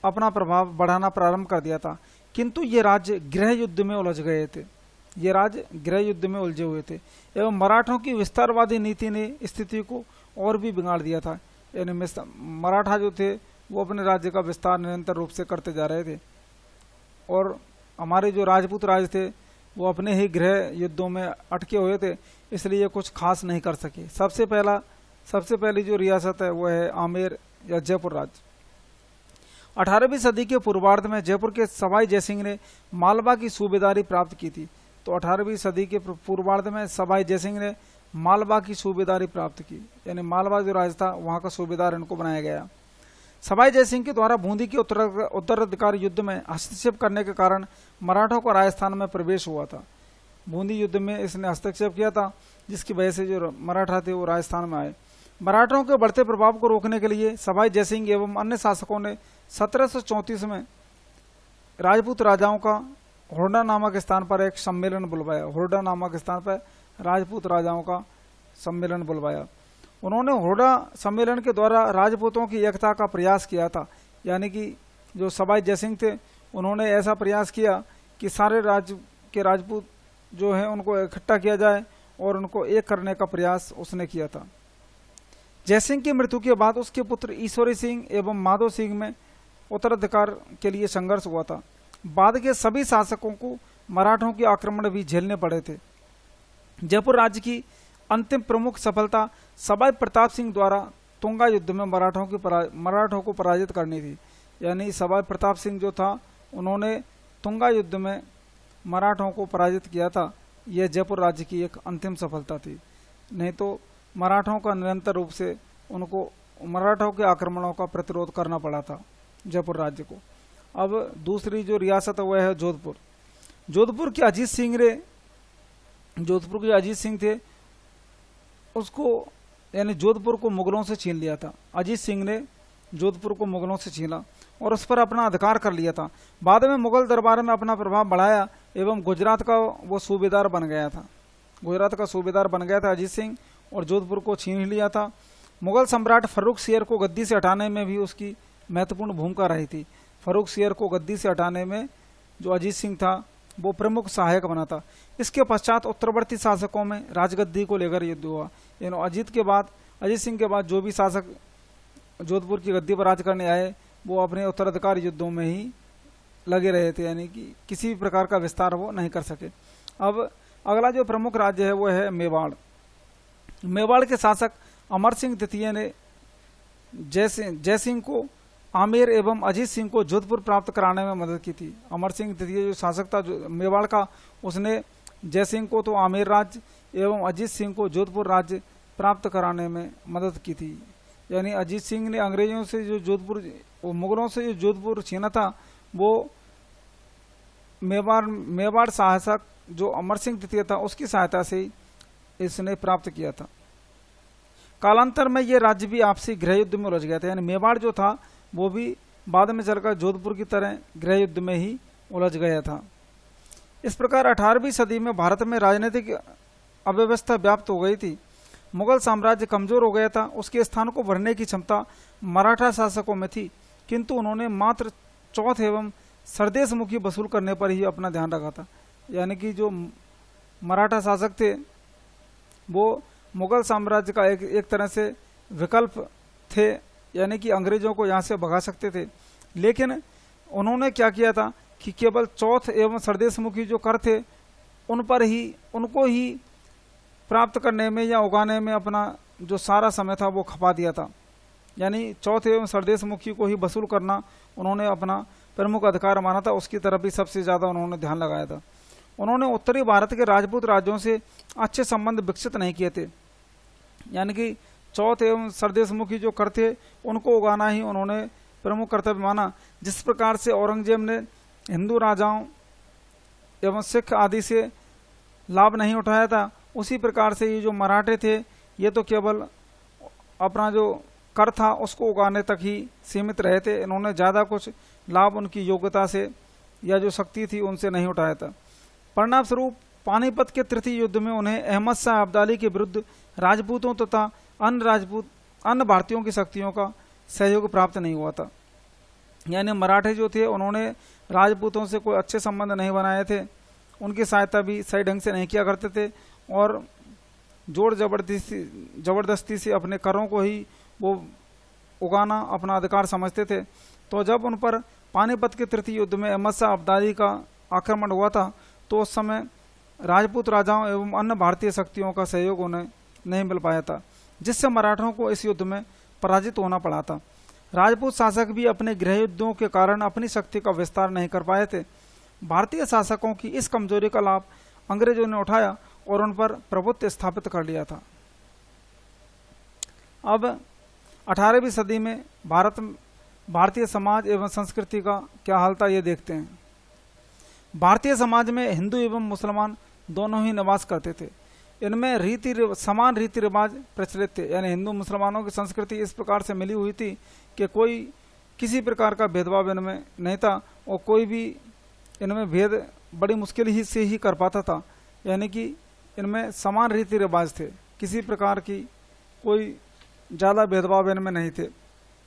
अपना प्रभाव बढ़ाना प्रारंभ कर दिया था, किंतु ये राज्य गृह युद्ध में उलझ गए थे। ये राज्य गृह युद्ध में उलझे हुए थे एवं मराठों की विस्तारवादी नीति ने स्थिति को और भी बिगाड़ दिया था। यानी मराठा जो थे वो अपने राज्य का विस्तार निरंतर रूप से करते जा रहे थे और हमारे जो राजपूत राज थे वो अपने ही गृह युद्धों में अटके हुए थे, इसलिए कुछ खास नहीं कर सके। सबसे पहली जो रियासत है वो है आमेर या जयपुर राज्य। 18वीं सदी के पूर्वार्ध में जयपुर के सवाई जयसिंह ने मालवा की सूबेदारी प्राप्त की थी। तो 18वीं सदी के पूर्वार्ध में सवाई जयसिंह ने मालवा की सूबेदारी प्राप्त की, यानी मालवा जो राज था वहां का सूबेदार इनको बनाया गया। सवाई जयसिंह के द्वारा बूंदी के उत्तराधिकारी युद्ध में हस्तक्षेप करने के कारण मराठों को राजस्थान में प्रवेश हुआ था। बूंदी युद्ध में इसने हस्तक्षेप किया था जिसकी वजह से जो मराठा थे वो राजस्थान में आए। मराठों के बढ़ते प्रभाव को रोकने के लिए सवाई जयसिंह एवं अन्य शासकों ने 1734 में राजपूत राजाओं का हुरडा नामक स्थान पर एक सम्मेलन बुलवाया। हुरडा नामक स्थान पर राजपूत राजाओं का सम्मेलन बुलवाया। उन्होंने हुरडा सम्मेलन के द्वारा राजपूतों की एकता का प्रयास किया था। यानी कि जो सवाई जयसिंह थे उन्होंने ऐसा प्रयास किया कि सारे राज्य के राजपूत जो हैं उनको इकट्ठा किया जाए और उनको एक करने का प्रयास उसने किया था। जयसिंह की मृत्यु के बाद उसके पुत्र ईश्वरी सिंह एवं माधो सिंह में उत्तराधिकार के लिए संघर्ष हुआ था। बाद के सभी शासकों को मराठों के आक्रमण भी झेलने पड़े थे। जयपुर राज्य की अंतिम प्रमुख सफलता सवाई प्रताप सिंह द्वारा तुंगा युद्ध में मराठों को पराजित करनी थी। यानी सवाई प्रताप सिंह जो था उन्होंने तुंगा युद्ध में मराठों को पराजित किया था। यह जयपुर राज्य की एक अंतिम सफलता थी, नहीं तो मराठों का निरंतर रूप से उनको मराठों के आक्रमणों का प्रतिरोध करना पड़ा था जयपुर राज्य को। अब दूसरी जो रियासत है वह है जोधपुर। जोधपुर के अजीत सिंह थे, उसको यानी जोधपुर को मुगलों से छीन लिया था। अजीत सिंह ने जोधपुर को मुगलों से छीना और उस पर अपना अधिकार कर लिया था। बाद में मुगल दरबार में अपना प्रभाव बढ़ाया एवं गुजरात का वो सूबेदार बन गया था। गुजरात का सूबेदार बन गया था अजीत सिंह और जोधपुर को छीन लिया था। मुगल सम्राट फर्रुख सियर को गद्दी से हटाने में भी उसकी महत्वपूर्ण भूमिका रही थी। फर्रुख सियर को गद्दी से हटाने में जो अजीत सिंह था वो प्रमुख सहायक बना था। इसके पश्चात उत्तरवर्ती शासकों में राजगद्दी को लेकर युद्ध हुआ। यानी अजीत सिंह के बाद जो भी शासक जोधपुर की गद्दी पर राज करने आए वो अपने उत्तराधिकार युद्धों में ही लगे रहे थे, यानी कि किसी भी प्रकार का विस्तार वो नहीं कर सके। अब अगला जो प्रमुख राज्य है वो है मेवाड़। मेवाड़ के शासक अमर सिंह द्वितीय ने जयसिंह को आमेर एवं अजीत सिंह को जोधपुर प्राप्त कराने में मदद की थी। अमर सिंह द्वितीय जो शासक था मेवाड़ का, उसने जयसिंह को तो आमेर राज्य एवं अजीत सिंह को जोधपुर राज्य प्राप्त कराने में मदद की थी। यानी अजीत सिंह ने अंग्रेजों से जो मुगलों से जो जोधपुर छीना था वो मेवाड़ शासक जो अमर सिंह द्वितीय था उसकी सहायता से ही इसने प्राप्त किया था। कालांतर में ये राज्य भी आपसी गृह युद्ध में उलझ गया था। यानी मेवाड़ जो था वो भी बाद में चलकर जोधपुर की तरह गृह युद्ध में ही उलझ गया था। इस प्रकार 18वीं सदी में भारत में राजनीतिक अव्यवस्था व्याप्त हो गई थी। मुगल साम्राज्य कमजोर हो गया था, उसके स्थान को भरने की क्षमता मराठा शासकों में थी, किंतु उन्होंने मात्र चौथ एवं सरदेश मुखी वसूल करने पर ही अपना ध्यान रखा था। यानी कि जो मराठा शासक थे वो मुगल साम्राज्य का एक तरह से विकल्प थे, यानी कि अंग्रेजों को यहाँ से भगा सकते थे। लेकिन उन्होंने क्या किया था कि केवल चौथ एवं सरदेश मुखी जो कर थे उनको ही प्राप्त करने में या उगाने में अपना जो सारा समय था वो खपा दिया था। यानी चौथ एवं सरदेश मुखी को ही वसूल करना उन्होंने अपना प्रमुख अधिकार माना था, उसकी तरफ भी सबसे ज़्यादा उन्होंने ध्यान लगाया था। उन्होंने उत्तरी भारत के राजपूत राज्यों से अच्छे संबंध विकसित नहीं किए थे। यानी कि चौथ एवं सरदेश मुखी जो कर थे उनको उगाना ही उन्होंने प्रमुख कर्तव्य माना। जिस प्रकार से औरंगजेब ने हिंदू राजाओं एवं सिख आदि से लाभ नहीं उठाया था, उसी प्रकार से ये जो मराठे थे ये तो केवल अपना जो कर था उसको उगाने तक ही सीमित रहे थे। इन्होंने ज़्यादा कुछ लाभ उनकी योग्यता से या जो शक्ति थी उनसे नहीं उठाया था। परिणाम स्वरूप पानीपत के तृतीय युद्ध में उन्हें अहमद शाह अब्दाली के विरुद्ध राजपूतों तथा अन्य भारतीयों की शक्तियों का सहयोग प्राप्त नहीं हुआ था। यानी मराठे जो थे उन्होंने राजपूतों से कोई अच्छे संबंध नहीं बनाए थे, उनकी सहायता भी सही ढंग से नहीं किया करते थे और जोर जबरदस्ती से अपने करों को ही वो उगाना अपना अधिकार समझते थे। तो जब उन पर पानीपत के तृतीय युद्ध में अहमद शाह अब्दाली का आक्रमण हुआ था तो उस समय राजपूत राजाओं एवं अन्य भारतीय शक्तियों का सहयोग उन्हें नहीं मिल पाया था, जिससे मराठों को इस युद्ध में पराजित होना पड़ा था। राजपूत शासक भी अपने गृह युद्धों के कारण अपनी शक्ति का विस्तार नहीं कर पाए थे। भारतीय शासकों की इस कमजोरी का लाभ अंग्रेजों ने उठाया और उन पर प्रभुत्व स्थापित कर लिया था। अब 18वीं सदी में भारतीय समाज एवं संस्कृति का क्या हाल था ये देखते हैं। भारतीय समाज में हिंदू एवं मुसलमान दोनों ही निवास करते थे। इनमें समान रीति रिवाज प्रचलित थे। यानी हिंदू मुसलमानों की संस्कृति इस प्रकार से मिली हुई थी कि कोई किसी प्रकार का भेदभाव इनमें नहीं था और कोई भी इनमें भेद बड़ी मुश्किल ही से ही कर पाता था। यानी कि इनमें समान रीति रिवाज थे, किसी प्रकार की कोई ज़्यादा भेदभाव इनमें नहीं थे।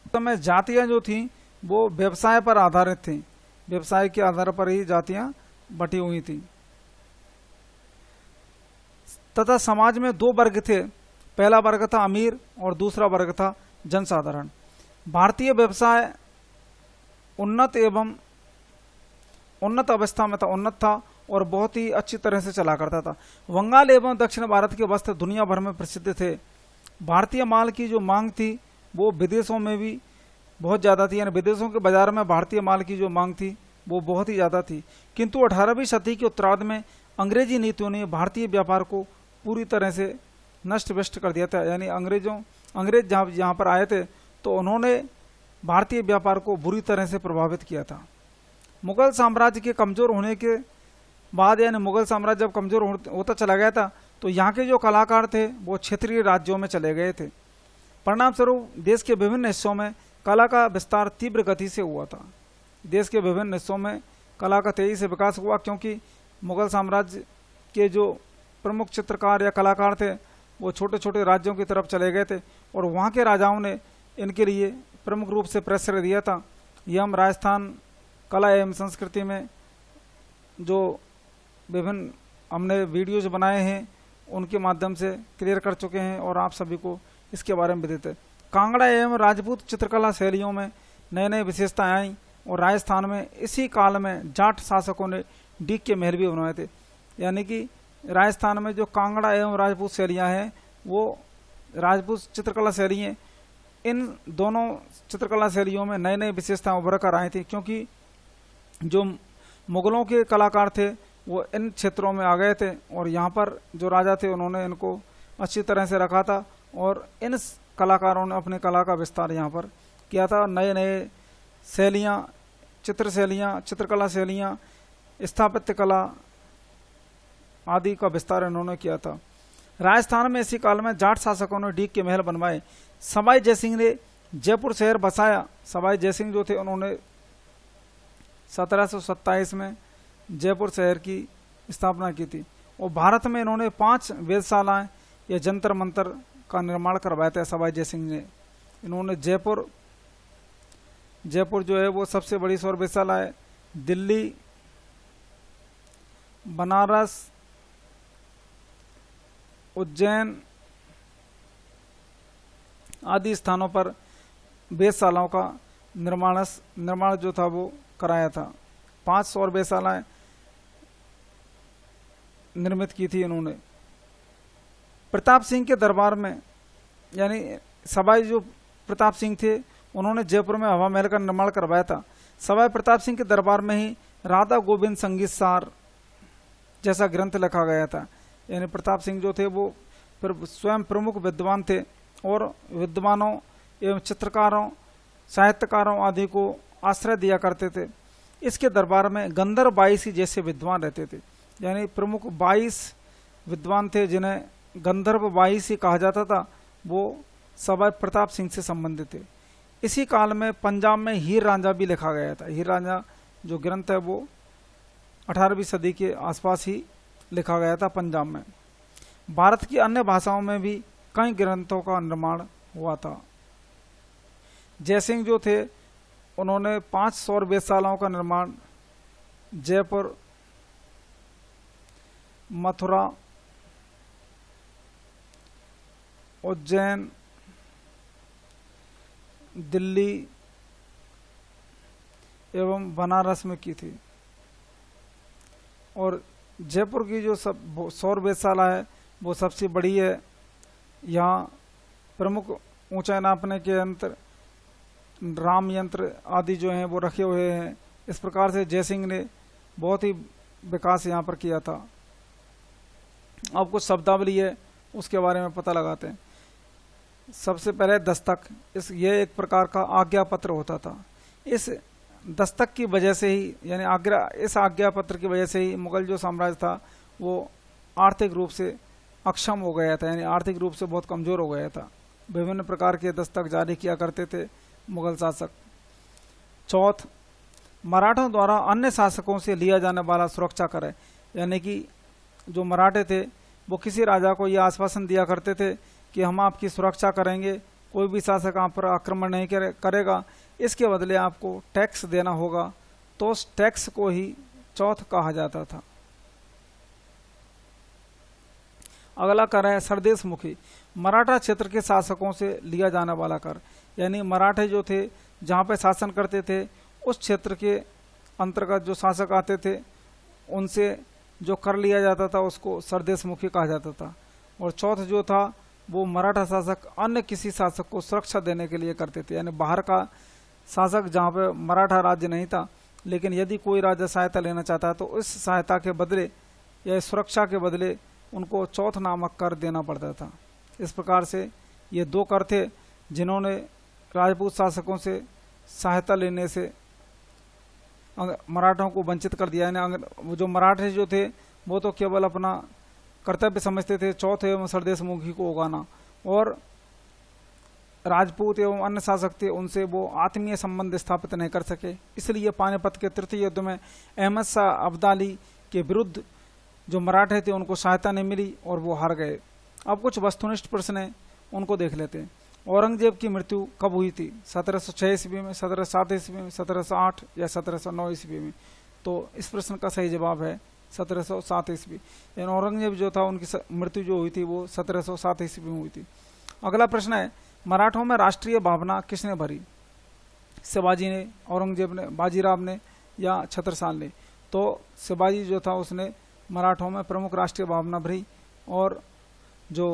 तो में जातियाँ जो थीं वो व्यवसाय पर आधारित थीं। व्यवसाय के आधार पर ही जातियां बटी हुई थी तथा समाज में दो वर्ग थे। पहला वर्ग था अमीर और दूसरा वर्ग था जनसाधारण। भारतीय व्यवसाय उन्नत अवस्था में था, उन्नत था और बहुत ही अच्छी तरह से चला करता था। बंगाल एवं दक्षिण भारत के वस्त्र दुनिया भर में प्रसिद्ध थे। भारतीय माल की जो मांग थी वो विदेशों में भी बहुत ज़्यादा थी, यानी विदेशों के बाजार में भारतीय माल की जो मांग थी वो बहुत ही ज़्यादा थी। किंतु 18वीं सदी के उत्तरार्ध में अंग्रेजी नीतियों ने भारतीय व्यापार को पूरी तरह से नष्ट भ्रष्ट कर दिया था। यानी अंग्रेज जहाँ यहाँ पर आए थे तो उन्होंने भारतीय व्यापार को बुरी तरह से प्रभावित किया था। मुगल साम्राज्य के कमज़ोर होने के बाद, यानी मुगल साम्राज्य जब कमज़ोर होता चला गया था तो यहाँ के जो कलाकार थे वो क्षेत्रीय राज्यों में चले गए थे। परिणाम स्वरूप देश के विभिन्न हिस्सों में कला का विस्तार तीव्र गति से हुआ था। देश के विभिन्न हिस्सों में कला का तेजी से विकास हुआ क्योंकि मुगल साम्राज्य के जो प्रमुख चित्रकार या कलाकार थे वो छोटे छोटे राज्यों की तरफ चले गए थे और वहाँ के राजाओं ने इनके लिए प्रमुख रूप से प्रेशर दिया था। यह हम राजस्थान कला एवं संस्कृति में जो विभिन्न हमने वीडियोज बनाए हैं उनके माध्यम से क्लियर कर चुके हैं और आप सभी को इसके बारे में बताते। कांगड़ा एवं राजपूत चित्रकला शैलियों में नए नए विशेषताएं आई और राजस्थान में इसी काल में जाट शासकों ने डीक के महल भी बनवाए थे। यानी कि राजस्थान में जो कांगड़ा एवं राजपूत शैलियाँ हैं वो राजपूत चित्रकला शैली हैं। इन दोनों चित्रकला शैलियों में नई नई विशेषताएं उभर कर आई थी क्योंकि जो मुगलों के कलाकार थे वो इन क्षेत्रों में आ गए थे और यहाँ पर जो राजा थे उन्होंने इनको अच्छी तरह से रखा था और इन कलाकारों ने अपनी कला का विस्तार यहाँ पर किया था। नए नए शैलियाँ, चित्रकला शैलियाँ, स्थापत्य कला आदि का विस्तार इन्होंने किया था। राजस्थान में इसी काल में जाट शासकों ने डीक के महल बनवाए। सवाई जयसिंह ने जयपुर शहर बसाया। सवाई जयसिंह जो थे उन्होंने 1727 में जयपुर शहर की स्थापना की थी और भारत में इन्होंने 5 वेधशालाएं या जंतर मंतर का निर्माण करवाया था। सवाई जयसिंह ने इन्होंने जयपुर जो है वो सबसे बड़ी सौर वेधशाला है। दिल्ली, बनारस, उज्जैन आदि स्थानों पर वेधशालाओं का निर्माण जो था वो कराया था। 5 सौर वेधशालाएं निर्मित की थी इन्होंने। प्रताप सिंह के दरबार में, यानी सवाई जो प्रताप सिंह थे उन्होंने जयपुर में हवा महल का निर्माण करवाया था। सवाई प्रताप सिंह के दरबार में ही राधा गोविंद संगीत सार जैसा ग्रंथ लिखा गया था। यानी प्रताप सिंह जो थे वो स्वयं प्रमुख विद्वान थे और विद्वानों एवं चित्रकारों, साहित्यकारों आदि को आश्रय दिया करते थे। इसके दरबार में गंधर्व 22 ही जैसे विद्वान रहते थे। यानी प्रमुख 22 विद्वान थे जिन्हें गंधर्व 22 ही कहा जाता था, वो सवाई प्रताप सिंह से संबंधित थे। इसी काल में पंजाब में हीर रांझा भी लिखा गया था। हीर रांझा जो ग्रंथ है वो 18वीं सदी के आसपास ही लिखा गया था पंजाब में। भारत की अन्य भाषाओं में भी कई ग्रंथों का निर्माण हुआ था। जयसिंह जो थे उन्होंने 5 सौर वेधशालाओं का निर्माण जयपुर, मथुरा, उज्जैन, दिल्ली एवं बनारस में की थी। और जयपुर की जो सौर वेधशाला है वो सबसे बड़ी है। यहाँ प्रमुख ऊंचाई नापने के यंत्र, राम यंत्र आदि जो हैं वो रखे हुए हैं। इस प्रकार से जयसिंह ने बहुत ही विकास यहाँ पर किया था। अब कुछ शब्दावली है उसके बारे में पता लगाते हैं। सबसे पहले दस्तक, ये एक प्रकार का आज्ञा पत्र होता था। इस दस्तक की वजह से ही, यानी इस आज्ञा पत्र की वजह से ही मुगल जो साम्राज्य था वो आर्थिक रूप से अक्षम हो गया था, यानी आर्थिक रूप से बहुत कमज़ोर हो गया था। विभिन्न प्रकार के दस्तक जारी किया करते थे मुगल शासक। चौथ, मराठों द्वारा अन्य शासकों से लिया जाने वाला सुरक्षा कर, यानी कि जो मराठे थे वो किसी राजा को यह आश्वासन दिया करते थे कि हम आपकी सुरक्षा करेंगे, कोई भी शासक आप पर आक्रमण नहीं करेगा, इसके बदले आपको टैक्स देना होगा तो उस टैक्स को ही चौथ कहा जाता था। अगला कर है सरदेश मुखी, मराठा क्षेत्र के शासकों से लिया जाने वाला कर। यानी मराठे जो थे जहाँ पे शासन करते थे उस क्षेत्र के अंतर्गत जो शासक आते थे उनसे जो कर लिया जाता था उसको सरदेश मुखी कहा जाता था। और चौथ जो था वो मराठा शासक अन्य किसी शासक को सुरक्षा देने के लिए करते थे। यानी बाहर का शासक जहाँ पे मराठा राज्य नहीं था, लेकिन यदि कोई राज्य सहायता लेना चाहता है तो इस सहायता के बदले या सुरक्षा के बदले उनको चौथ नामक कर देना पड़ता था। इस प्रकार से ये दो कर थे जिन्होंने राजपूत शासकों से सहायता लेने से मराठों को वंचित कर दिया। यानी जो मराठे जो थे वो तो केवल अपना कर्तव्य समझते थे चौथ एवं सरदेश मुखी को उगाना, और राजपूत एवं अन्य शासक थे उनसे वो आत्मीय संबंध स्थापित नहीं कर सके। इसलिए पानीपत के तृतीय युद्ध में अहमद शाह अब्दाली के विरुद्ध जो मराठे थे उनको सहायता नहीं मिली और वो हार गए। अब कुछ वस्तुनिष्ठ प्रश्न है उनको देख लेते हैं। औरंगजेब की मृत्यु कब हुई थी? 1706 ईस्वी में, 1707 ईस्वी में, 1708 या 1709 ईस्वी में? तो इस प्रश्न का सही जवाब है 1707 ईस्वी। यानी औरंगजेब जो था उनकी मृत्यु जो हुई थी वो 1707 ईस्वी में हुई थी। अगला प्रश्न है मराठों में राष्ट्रीय भावना किसने भरी? शिवाजी ने, औरंगजेब ने, बाजीराव ने या छत्रसाल ने? तो शिवाजी जो था उसने मराठों में प्रमुख राष्ट्रीय भावना भरी और जो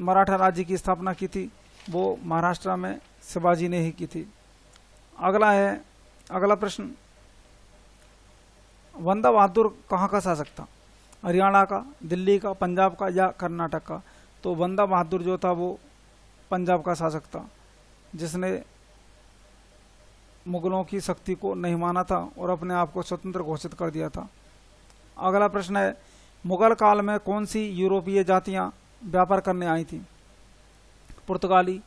मराठा राज्य की स्थापना की थी वो महाराष्ट्र में शिवाजी ने ही की थी। अगला प्रश्न, बंदा बहादुर कहाँ का शासक था? हरियाणा का, दिल्ली का, पंजाब का या कर्नाटक का? तो बंदा बहादुर जो था वो पंजाब का शासक था जिसने मुगलों की शक्ति को नहीं माना था और अपने आप को स्वतंत्र घोषित कर दिया था। अगला प्रश्न है मुगल काल में कौन सी यूरोपीय जातियां व्यापार करने आई थी? पुर्तगाली,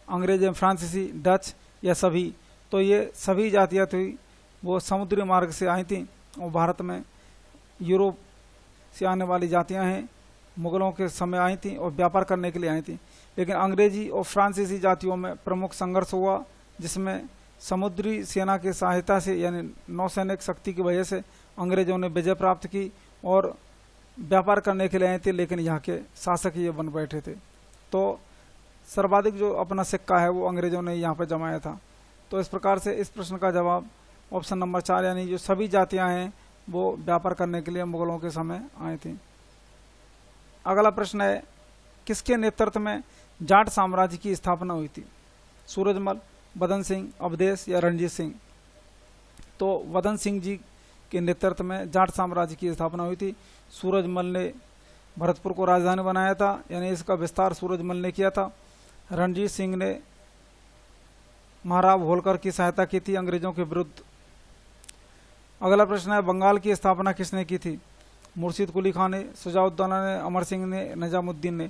अंग्रेज, फ्रांसीसी, डच या सभी? तो ये सभी जातियां थी वो समुद्री मार्ग से आई थी और भारत में यूरोप से आने वाली जातियां हैं मुगलों के समय आई थी और व्यापार करने के लिए आई थी। लेकिन अंग्रेजी और फ्रांसीसी जातियों में प्रमुख संघर्ष हुआ जिसमें समुद्री सेना की सहायता से यानी नौसैनिक शक्ति की वजह से अंग्रेजों ने विजय प्राप्त की और व्यापार करने के लिए आए थे, लेकिन यहाँ के शासक ये बन बैठे थे। तो सर्वाधिक जो अपना सिक्का है वो अंग्रेजों ने यहाँ पर जमाया था। तो इस प्रकार से इस प्रश्न का जवाब ऑप्शन नंबर 4 यानी जो सभी जातियां हैं वो व्यापार करने के लिए मुगलों के समय आई थी। अगला प्रश्न है किसके नेतृत्व में जाट साम्राज्य की स्थापना हुई थी? सूरजमल, बदन सिंह, अवधेश या रणजीत सिंह? तो बदन सिंह जी के नेतृत्व में जाट साम्राज्य की स्थापना हुई थी। सूरजमल ने भरतपुर को राजधानी बनाया था यानी इसका विस्तार सूरजमल ने किया था। रणजीत सिंह ने महाराव होलकर की सहायता की थी अंग्रेजों के विरुद्ध। अगला प्रश्न है बंगाल की स्थापना किसने की थी? मुर्शीद कुली खान ने, शुजाउद्दौला ने, अमर सिंह ने, निजामुद्दीन ने?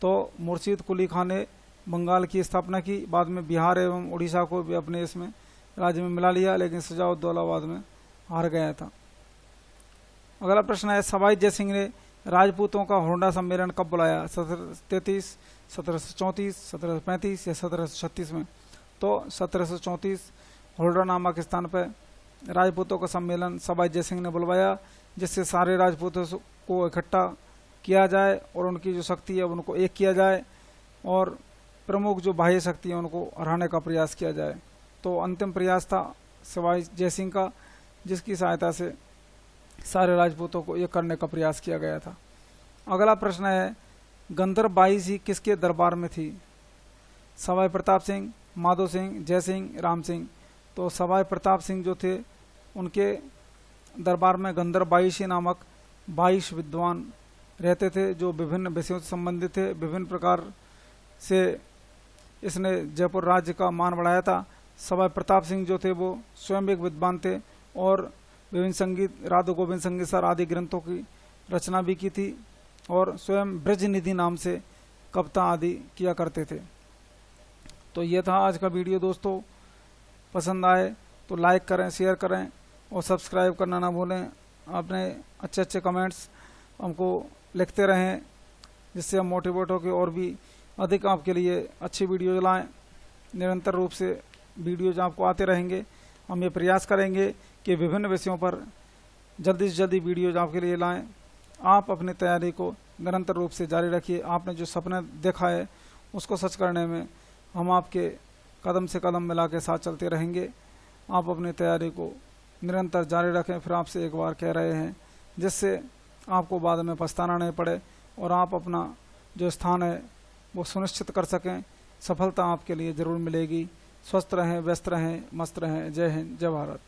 तो मुर्शीद कुली खान ने बंगाल की स्थापना की, बाद में बिहार एवं उड़ीसा को भी अपने इसमें राज्य में मिला लिया, लेकिन शुजाउद्दौला बाद में हार गया था। अगला प्रश्न है सवाई जयसिंह ने राजपूतों का होंडा सम्मेलन कब बुलाया? 1733, 1734, 1735 या 1736 में? तो 1734 होल्डा नामक स्थान पर राजपूतों का सम्मेलन सवाई जयसिंह ने बुलवाया जिससे सारे राजपूतों को इकट्ठा किया जाए और उनकी जो शक्ति है उनको एक किया जाए और प्रमुख जो बाह्य शक्ति है उनको हराने का प्रयास किया जाए। तो अंतिम प्रयास था सवाई जयसिंह का जिसकी सहायता से सारे राजपूतों को एक करने का प्रयास किया गया था। अगला प्रश्न है गंधर्व बाई जी किसके दरबार में थी? सवाई प्रताप सिंह, माधो सिंह, जय सिंह, राम सिंह? तो सवाई प्रताप सिंह जो थे उनके दरबार में गंधर्व बाईशी नामक 22 विद्वान रहते थे जो विभिन्न विषयों से संबंधित थे। विभिन्न प्रकार से इसने जयपुर राज्य का मान बढ़ाया था। सवाई प्रताप सिंह जो थे वो स्वयं एक विद्वान थे और विभिन्न संगीत, राधा गोविंद संगीत सार आदि ग्रंथों की रचना भी की थी और स्वयं ब्रज निधि नाम से कविता आदि किया करते थे। तो ये था आज का वीडियो दोस्तों। पसंद आए तो लाइक करें, शेयर करें और सब्सक्राइब करना ना भूलें। आपने अच्छे अच्छे कमेंट्स हमको लिखते रहें जिससे हम मोटिवेट होकर और भी अधिक आपके लिए अच्छी वीडियो लाएं। निरंतर रूप से वीडियोज आपको आते रहेंगे। हम ये प्रयास करेंगे कि विभिन्न विषयों पर जल्दी से जल्दी वीडियोज आपके लिए लाएं। आप अपनी तैयारी को निरंतर रूप से जारी रखिए। आपने जो सपने देखा है उसको सच करने में हम आपके कदम से कदम मिला के साथ चलते रहेंगे। आप अपनी तैयारी को निरंतर जारी रखें, फिर आपसे एक बार कह रहे हैं, जिससे आपको बाद में पछताना नहीं पड़े और आप अपना जो स्थान है वो सुनिश्चित कर सकें। सफलता आपके लिए ज़रूर मिलेगी। स्वस्थ रहें, व्यस्त रहें, मस्त रहें। जय हिंद, जय भारत।